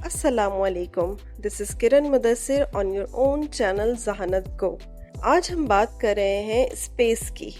अस्सलामुअलैकुम, this is Kiran Mudassir on your own channel जहानत गो। आज हम बात कर रहे हैं स्पेस की।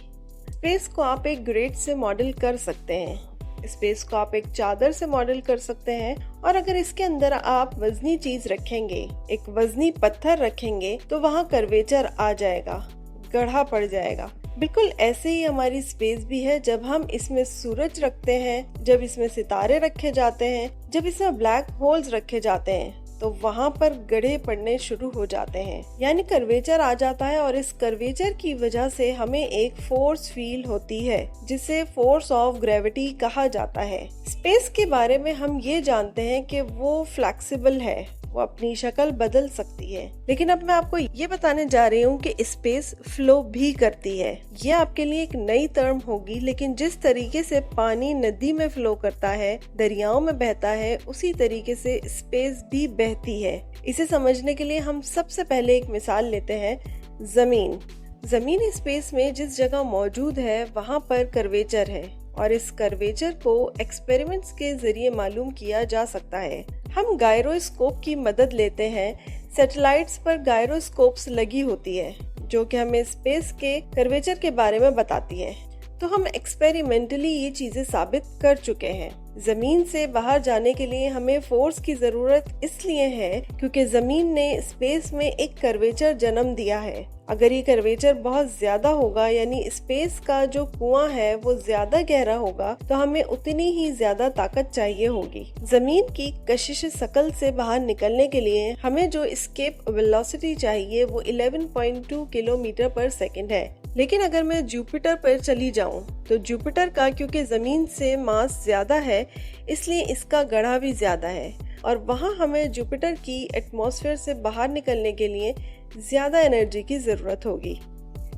स्पेस को आप एक ग्रिड से मॉडल कर सकते हैं, स्पेस को आप एक चादर से मॉडल कर सकते हैं, और अगर इसके अंदर आप वजनी चीज रखेंगे, एक वजनी पत्थर रखेंगे, तो वहाँ कर्वेचर आ जाएगा, गड्ढा पड़ जाएगा। बिल्कुल ऐसे ही हमारी स्पेस भी है। जब हम इसमें सूरज रखते हैं, जब इसमें सितारे रखे जाते हैं, जब इसमें ब्लैक होल्स रखे जाते हैं, तो वहाँ पर गड्ढे पड़ने शुरू हो जाते हैं, यानी कर्वेचर आ जाता है। और इस कर्वेचर की वजह से हमें एक फोर्स फील होती है, जिसे फोर्स ऑफ ग्रेविटी कहा जाता है। स्पेस के बारे में हम ये जानते हैं कि वो फ्लेक्सिबल है, वो अपनी शक्ल बदल सकती है। लेकिन अब मैं आपको ये बताने जा रही हूँ कि स्पेस फ्लो भी करती है। ये आपके लिए एक नई टर्म होगी, लेकिन जिस तरीके से पानी नदी में फ्लो करता है, दरियाओं में बहता है, उसी तरीके से स्पेस भी बहती है। इसे समझने के लिए हम सबसे पहले एक मिसाल लेते हैं, जमीन। जमीन स्पेस में जिस जगह मौजूद है, वहाँ पर कर्वेचर है, और इस कर्वेचर को एक्सपेरिमेंट्स के जरिए मालूम किया जा सकता है। हम गायरोस्कोप की मदद लेते हैं। सैटेलाइट्स पर गायरोस्कोप्स लगी होती है, जो कि हमें स्पेस के कर्वेचर के बारे में बताती है। तो हम एक्सपेरिमेंटली ये चीजें साबित कर चुके हैं। जमीन से बाहर जाने के लिए हमें फोर्स की जरूरत इसलिए है क्योंकि जमीन ने स्पेस में एक कर्वेचर जन्म दिया है। अगर ये कर्वेचर बहुत ज्यादा होगा, यानी स्पेस का जो कुआं है वो ज्यादा गहरा होगा, तो हमें उतनी ही ज्यादा ताकत चाहिए होगी। जमीन की कशिश शकल से बाहर निकलने के लिए हमें जो एस्केप वेलोसिटी चाहिए वो 11.2 किलोमीटर पर सेकंड है। लेकिन अगर मैं जुपिटर पर चली जाऊं, तो जुपिटर का क्योंकि जमीन से मास ज्यादा है, इसलिए इसका गड्ढा भी ज्यादा है, और वहाँ हमें जुपिटर की एटमॉस्फेयर से बाहर निकलने के लिए ज्यादा एनर्जी की जरूरत होगी।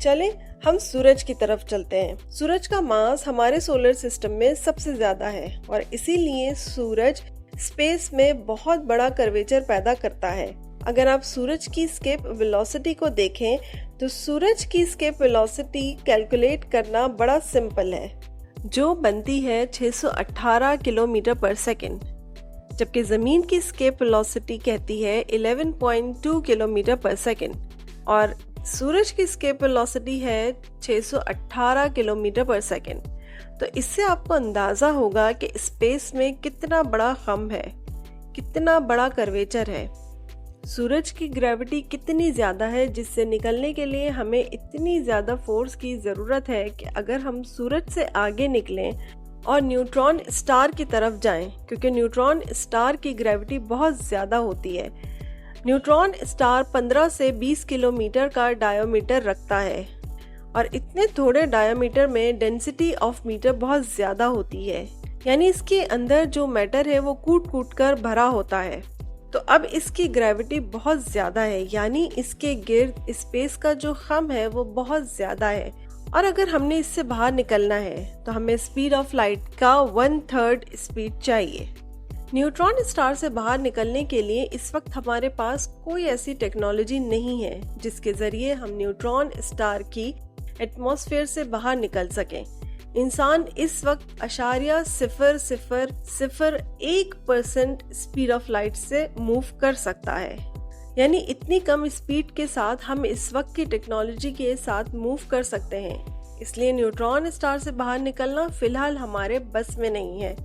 चलें हम सूरज की तरफ चलते हैं। सूरज का मास हमारे सोलर सिस्टम में सबसे ज्यादा है, और इसीलिए सूरज स्पेस में बहुत बड़ा कर्वेचर पैदा करता है। अगर आप सूरज की एस्केप वेलोसिटी को देखें, तो सूरज की एस्केप वेलोसिटी कैलकुलेट करना बड़ा सिंपल है, जो बनती है 618 किलोमीटर पर सेकंड, जबकि जमीन की एस्केप वेलोसिटी कहती है 11.2 किलोमीटर पर सेकंड, और सूरज की एस्केप वेलोसिटी है 618 किलोमीटर पर सेकंड। तो इससे आपको अंदाजा होगा कि स्पेस में कितना बड़ा खम्भ है, कितना बड़ा कर्वेचर है। सूरज की ग्रेविटी कितनी ज्यादा है, जिससे निकलने के लिए हमें इतनी ज्यादा फोर्स की जरूरत है कि अगर हम सूरज से आगे निकलें और न्यूट्रॉन स्टार की तरफ जाएं, क्योंकि न्यूट्रॉन स्टार की ग्रेविटी बहुत ज्यादा होती है। न्यूट्रॉन स्टार 15 से 20 किलोमीटर का डायोमीटर रखता है, और इतने थोड़े डायोमीटर में डेंसिटी ऑफ मीटर बहुत ज्यादा होती है, यानी इसके अंदर जो मैटर है वो कूट कूट कर भरा होता है। तो अब इसकी ग्रेविटी बहुत ज्यादा है, यानी इसके गिर्द स्पेस का जो खम है वो बहुत ज्यादा है, और अगर हमने इससे बाहर निकलना है तो हमें स्पीड ऑफ लाइट का 1/3 स्पीड चाहिए। न्यूट्रॉन स्टार से बाहर निकलने के लिए इस वक्त हमारे पास कोई ऐसी टेक्नोलॉजी नहीं है जिसके जरिए हम न्यूट्रॉन स्टार की एटमॉस्फेयर से बाहर निकल सकें। इंसान इस वक्त 0.0001% स्पीड ऑफ लाइट से मूव कर सकता है, यानी इतनी कम स्पीड के साथ हम इस वक्त की टेक्नोलॉजी के साथ मूव कर सकते हैं। इसलिए न्यूट्रॉन स्टार से बाहर निकलना फिलहाल हमारे बस में नहीं है।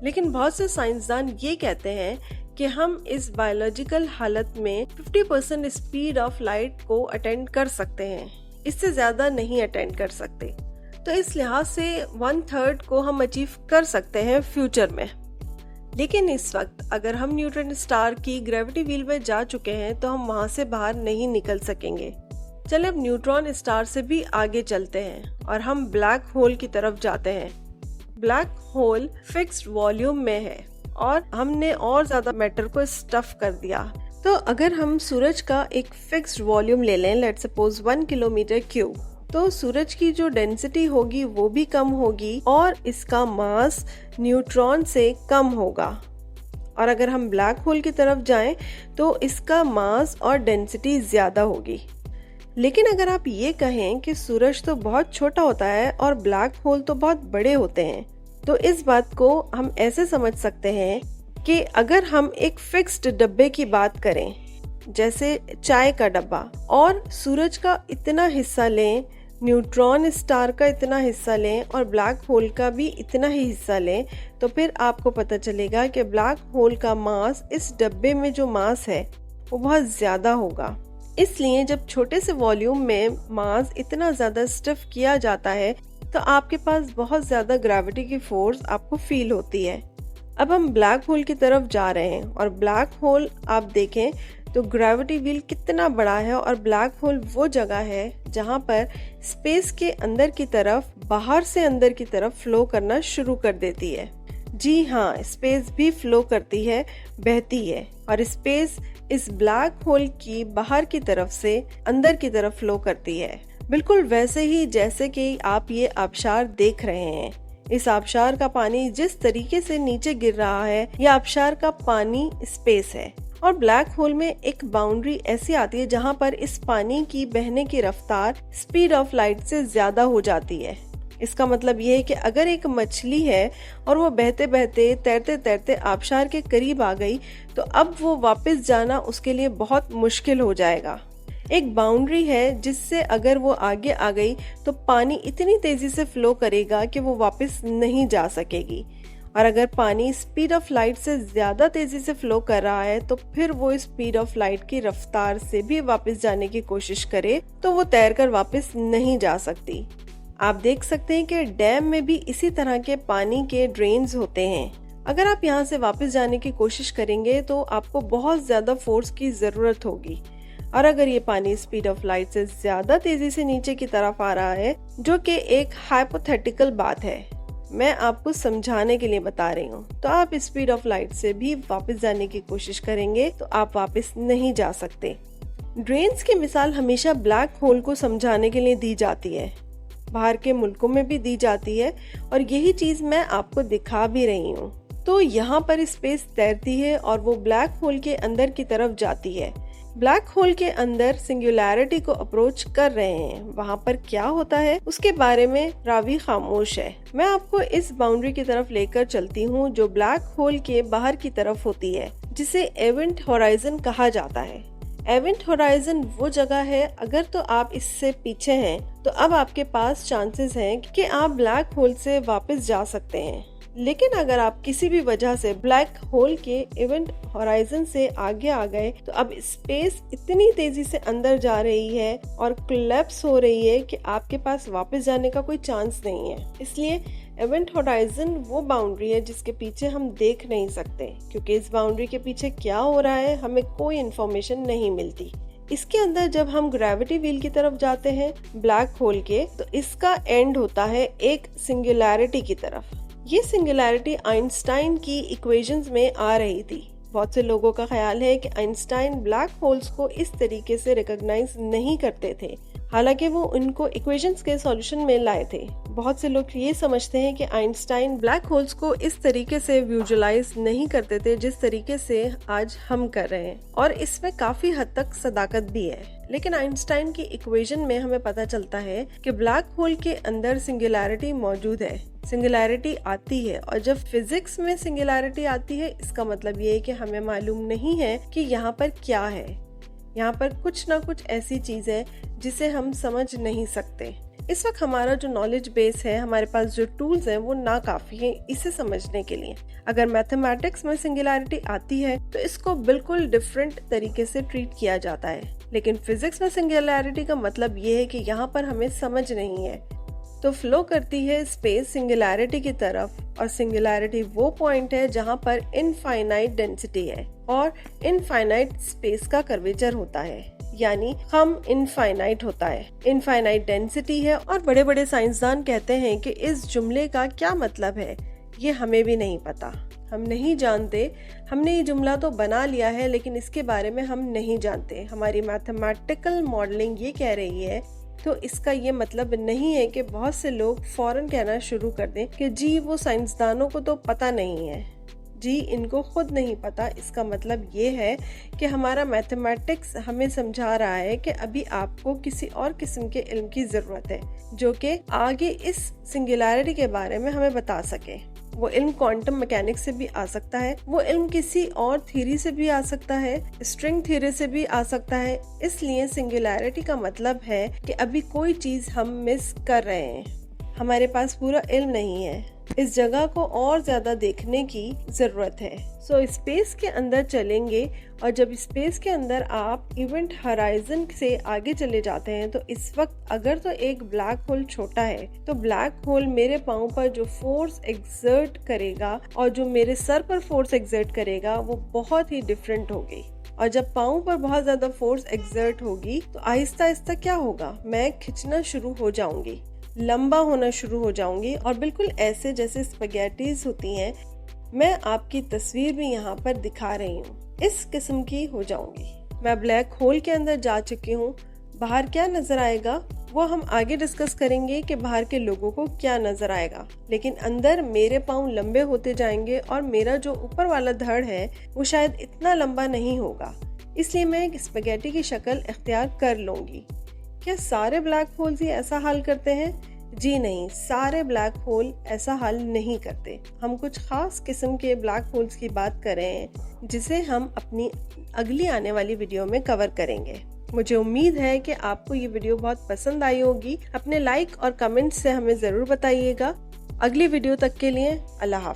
लेकिन बहुत से साइंसदान ये कहते हैं कि हम इस बायोलॉजिकल हालत में 50% स्पीड ऑफ लाइट को अटेंड कर सकते हैं, इससे ज्यादा नहीं अटेंड कर सकते। तो इस लिहाज से 1/3 को हम अचीव कर सकते हैं फ्यूचर में। लेकिन इस वक्त अगर हम न्यूट्रॉन स्टार की ग्रेविटी व्हील में जा चुके हैं, तो हम वहां से बाहर नहीं निकल सकेंगे। चले अब न्यूट्रॉन स्टार से भी आगे चलते हैं और हम ब्लैक होल की तरफ जाते हैं। ब्लैक होल फिक्स्ड वॉल्यूम में है, और हमने और ज्यादा मैटर को स्टफ कर दिया। तो अगर हम सूरज का एक फिक्स्ड वॉल्यूम ले लें, लेट्स सपोज 1 किलोमीटर क्यूब, तो सूरज की जो डेंसिटी होगी वो भी कम होगी, और इसका मास न्यूट्रॉन से कम होगा। और अगर हम ब्लैक होल की तरफ जाएं, तो इसका मास और डेंसिटी ज्यादा होगी। लेकिन अगर आप ये कहें कि सूरज तो बहुत छोटा होता है और ब्लैक होल तो बहुत बड़े होते हैं, तो इस बात को हम ऐसे समझ सकते हैं कि अगर हम एक फिक्स्ड डब्बे की बात करें, जैसे चाय का डब्बा, और सूरज का इतना हिस्सा लें, न्यूट्रॉन स्टार का इतना हिस्सा लें और ब्लैक होल का भी इतना ही हिस्सा लें, तो फिर आपको पता चलेगा कि ब्लैक होल का मास, इस डब्बे में जो मास है वो बहुत ज़्यादा होगा। इसलिए जब छोटे से वॉल्यूम में मास इतना ज़्यादा स्टिफ किया जाता है तो आपके पास बहुत ज़्यादा ग्रेविटी की फोर्स आपको फील होती है। अब हम ब्लैक होल की तरफ जा रहे हैं और ब्लैक होल आप देखें तो ग्रेविटी व्हील कितना बड़ा है, और ब्लैक होल वो जगह है जहाँ पर स्पेस के अंदर की तरफ, बाहर से अंदर की तरफ फ्लो करना शुरू कर देती है। जी हाँ, स्पेस भी फ्लो करती है, बहती है, और स्पेस इस ब्लैक होल की बाहर की तरफ से अंदर की तरफ फ्लो करती है, बिल्कुल वैसे ही जैसे कि आप ये आबशार देख रहे हैं। इस आबशार का पानी जिस तरीके से नीचे गिर रहा है, यह आबशार का पानी स्पेस है, और ब्लैक होल में एक बाउंड्री ऐसी आती है जहाँ पर इस पानी की बहने की रफ्तार स्पीड ऑफ लाइट से ज्यादा हो जाती है। इसका मतलब ये है कि अगर एक मछली है और वो बहते बहते, तैरते तैरते आबशार के करीब आ गई, तो अब वो वापस जाना उसके लिए बहुत मुश्किल हो जाएगा। एक बाउंड्री है जिससे अगर वो आगे आ गई तो पानी इतनी तेजी से फ्लो करेगा कि वो वापस नहीं जा सकेगी, और अगर पानी स्पीड ऑफ लाइट से ज्यादा तेजी से फ्लो कर रहा है तो फिर वो स्पीड ऑफ लाइट की रफ्तार से भी वापस जाने की कोशिश करे तो वो तैरकर वापस नहीं जा सकती। आप देख सकते हैं कि डैम में भी इसी तरह के पानी के ड्रेन्स होते हैं। अगर आप यहाँ से वापस जाने की कोशिश करेंगे तो आपको बहुत ज्यादा फोर्स की जरूरत होगी, और अगर ये पानी स्पीड ऑफ लाइट से ज्यादा तेजी से नीचे की तरफ आ रहा है, जो कि एक हाइपोथेटिकल बात है, मैं आपको समझाने के लिए बता रही हूँ, तो आप स्पीड ऑफ लाइट से भी वापस जाने की कोशिश करेंगे तो आप वापस नहीं जा सकते। ड्रेन्स की मिसाल हमेशा ब्लैक होल को समझाने के लिए दी जाती है, बाहर के मुल्कों में भी दी जाती है, और यही चीज मैं आपको दिखा भी रही हूँ। तो यहाँ पर स्पेस तैरती है और वो ब्लैक होल के अंदर की तरफ जाती है। ब्लैक होल के अंदर सिंगुलैरिटी को अप्रोच कर रहे हैं। वहाँ पर क्या होता है उसके बारे में रावी खामोश है। मैं आपको इस बाउंड्री की तरफ लेकर चलती हूँ जो ब्लैक होल के बाहर की तरफ होती है, जिसे इवेंट होराइजन कहा जाता है। इवेंट होराइजन वो जगह है, अगर तो आप इससे पीछे हैं तो अब आपके पास चांसेस हैं कि आप ब्लैक होल से वापस जा सकते हैं, लेकिन अगर आप किसी भी वजह से ब्लैक होल के इवेंट होराइजन से आगे आ गए तो अब स्पेस इतनी तेजी से अंदर जा रही है और कोलैप्स हो रही है कि आपके पास वापस जाने का कोई चांस नहीं है। इसलिए इवेंट होराइजन वो बाउंड्री है जिसके पीछे हम देख नहीं सकते, क्योंकि इस बाउंड्री के पीछे क्या हो रहा है हमें कोई इन्फॉर्मेशन नहीं मिलती। इसके अंदर जब हम ग्रेविटी व्हील की तरफ जाते हैं ब्लैक होल के, तो इसका एंड होता है एक सिंगुलैरिटी की तरफ। ये सिंगुलैरिटी आइंस्टाइन की इक्वेशंस में आ रही थी। बहुत से लोगों का ख्याल है कि आइंस्टाइन ब्लैक होल्स को इस तरीके से रिकॉग्नाइज नहीं करते थे, हालांकि वो उनको इक्वेशंस के सॉल्यूशन में लाए थे। बहुत से लोग ये समझते हैं कि आइंस्टाइन ब्लैक होल्स को इस तरीके से विजुअलाइज नहीं करते थे जिस तरीके से आज हम कर रहे हैं, और इसमें काफी हद तक सदाकत भी है। लेकिन आइंस्टाइन की इक्वेशन में हमें पता चलता है कि ब्लैक होल के अंदर सिंगुलैरिटी मौजूद है, सिंगुलैरिटी आती है, और जब फिजिक्स में सिंगुलैरिटी आती है इसका मतलब ये है कि हमें मालूम नहीं है कि यहाँ पर क्या है। यहाँ पर कुछ ना कुछ ऐसी चीज है जिसे हम समझ नहीं सकते। इस वक्त हमारा जो नॉलेज बेस है, हमारे पास जो टूल्स हैं वो नाकाफी हैं इसे समझने के लिए। अगर मैथमेटिक्स में सिंगुलैरिटी आती है तो इसको बिल्कुल डिफरेंट तरीके से ट्रीट किया जाता है, लेकिन फिजिक्स में सिंगुलैरिटी का मतलब ये है कि यहाँ पर हमें समझ नहीं है। तो फ्लो करती है स्पेस सिंगुलैरिटी की तरफ, और सिंगुलैरिटी वो पॉइंट है जहाँ पर इनफाइनाइट डेंसिटी है और इनफाइनाइट स्पेस का कर्वेचर होता है, यानी हम इनफाइनाइट होता है, इनफाइनाइट डेंसिटी है। और बड़े बड़े साइंसदान कहते हैं कि इस जुमले का क्या मतलब है ये हमें भी नहीं पता, हम नहीं जानते। हमने ये जुमला तो बना लिया है लेकिन इसके बारे में हम नहीं जानते। हमारी मैथमेटिकल मॉडलिंग ये कह रही है, तो इसका ये मतलब नहीं है कि बहुत से लोग फौरन कहना शुरू कर दें कि जी वो साइंसदानों को तो पता नहीं है, जी इनको खुद नहीं पता। इसका मतलब ये है कि हमारा मैथमेटिक्स हमें समझा रहा है कि अभी आपको किसी और किस्म के इल्म की जरूरत है जो कि आगे इस सिंगुलैरिटी के बारे में हमें बता सके। वो इल्म क्वांटम मैकेनिक्स से भी आ सकता है, वो इल्म किसी और थ्योरी से भी आ सकता है, स्ट्रिंग थ्योरी से भी आ सकता है। इसलिए सिंगुलैरिटी का मतलब है कि अभी कोई चीज हम मिस कर रहे हैं, हमारे पास पूरा इल्म नहीं है, इस जगह को और ज्यादा देखने की जरूरत है। सो स्पेस के अंदर चलेंगे और जब स्पेस के अंदर आप इवेंट हराइजन से आगे चले जाते हैं तो इस वक्त अगर तो एक ब्लैक होल छोटा है तो ब्लैक होल मेरे पाँव पर जो फोर्स एक्सर्ट करेगा और जो मेरे सर पर फोर्स एक्सर्ट करेगा वो बहुत ही डिफरेंट होगी। और जब पाँव पर बहुत ज्यादा फोर्स एक्सर्ट होगी तो आहिस्ता आहिस्ता क्या होगा, मैं खिंचना शुरू हो जाऊंगी, लंबा होना शुरू हो जाऊंगी और बिल्कुल ऐसे जैसे स्पैगेटीज होती हैं, मैं आपकी तस्वीर भी यहाँ पर दिखा रही हूँ, इस किस्म की हो जाऊंगी। मैं ब्लैक होल के अंदर जा चुकी हूँ। बाहर क्या नजर आएगा वो हम आगे डिस्कस करेंगे कि बाहर के लोगों को क्या नजर आएगा, लेकिन अंदर मेरे पाँव लंबे होते जाएंगे और मेरा जो ऊपर वाला धड़ है वो शायद इतना लंबा नहीं होगा, इसलिए मैं एक स्पैगेटी की शक्ल इख्तियार कर लूंगी। क्या सारे ब्लैक होल्स ही ऐसा हाल करते हैं? जी नहीं, सारे ब्लैक होल ऐसा हाल नहीं करते। हम कुछ खास किस्म के ब्लैक होल्स की बात कर रहे हैं जिसे हम अपनी अगली आने वाली वीडियो में कवर करेंगे। मुझे उम्मीद है कि आपको ये वीडियो बहुत पसंद आई होगी। अपने लाइक और कमेंट से हमें जरूर बताइएगा। अगली वीडियो तक के लिए अल्लाह हाफ़िज़।